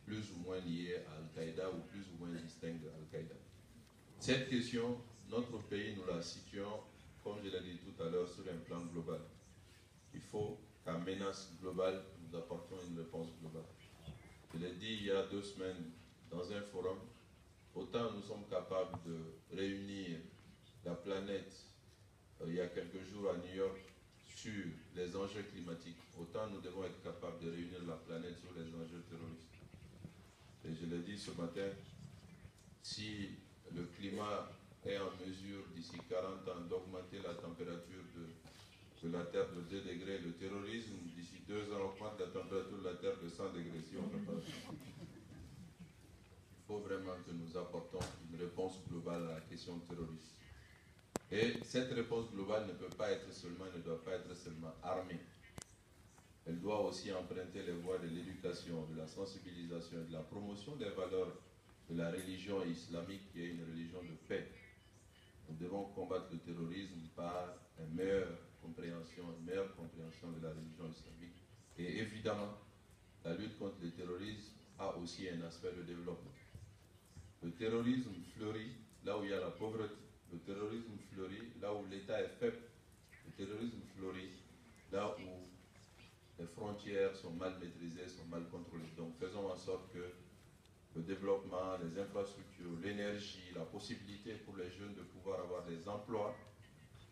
plus ou moins liées à Al-Qaïda ou plus ou moins distinctes d'Al-Qaïda. Cette question, notre pays, nous la situons, comme je l'ai dit tout à l'heure, sur un plan global. Il faut qu'à menace globale, nous apportions une réponse globale. Je l'ai dit il y a 2 semaines dans un forum, autant nous sommes capables de réunir la planète il y a quelques jours à New York sur les enjeux climatiques, autant nous devons être capables de réunir la planète sur les enjeux terroristes. Et je l'ai dit ce matin, si le climat est en mesure d'ici 40 ans d'augmenter la température de la Terre de 2 degrés, le terrorisme d'ici 2 ans augmente la température de la Terre de 100 degrés. Si on ne fait pas ça. Il faut vraiment que nous apportons une réponse globale à la question terroriste. Et cette réponse globale ne doit pas être seulement armée. Elle doit aussi emprunter les voies de l'éducation, de la sensibilisation, de la promotion des valeurs de la religion islamique qui est une religion de paix. Nous devons combattre le terrorisme par une meilleure compréhension de la religion islamique. Et évidemment, la lutte contre le terrorisme a aussi un aspect de développement. Le terrorisme fleurit là où il y a la pauvreté. Le terrorisme fleurit là où l'État est faible. Le terrorisme fleurit là où les frontières sont mal maîtrisées, sont mal contrôlées. Donc faisons en sorte que le développement, les infrastructures, l'énergie, la possibilité pour les jeunes de pouvoir avoir des emplois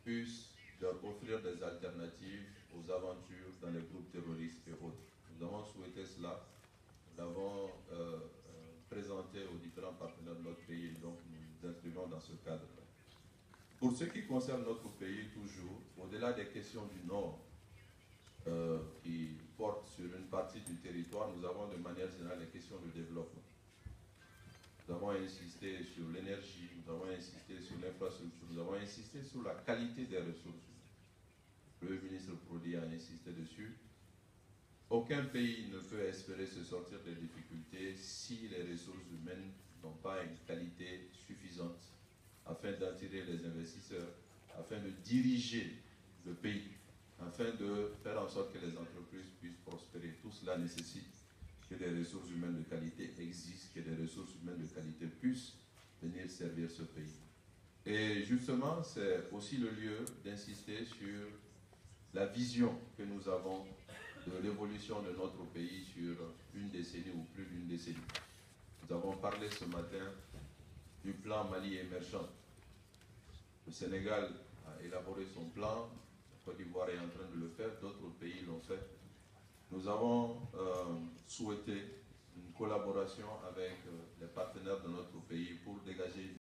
puissent leur offrir des alternatives aux aventures dans les groupes terroristes et autres. Nous avons souhaité cela, nous l'avons présenté aux différents partenaires de notre pays et donc nous nous inscrivons dans ce cadre-là. Pour ce qui concerne notre pays, toujours, au-delà des questions du Nord, qui portent sur une partie du territoire, nous avons de manière générale les questions de développement. Nous avons insisté sur l'énergie, nous avons insisté sur l'infrastructure, nous avons insisté sur la qualité des ressources. Le ministre Prodi a insisté dessus. Aucun pays ne peut espérer se sortir des difficultés si les ressources humaines n'ont pas une qualité suffisante afin d'attirer les investisseurs, afin de diriger le pays, afin de faire en sorte que les entreprises puissent prospérer. Tout cela nécessite que des ressources humaines de qualité existent, que des ressources humaines de qualité puissent venir servir ce pays. Et justement, c'est aussi le lieu d'insister sur la vision que nous avons de l'évolution de notre pays sur une décennie ou plus d'une décennie. Nous avons parlé ce matin du plan Mali émergent. Le Sénégal a élaboré son plan, la Côte d'Ivoire est en train de le faire, d'autres pays l'ont fait. Nous avons souhaité une collaboration avec les partenaires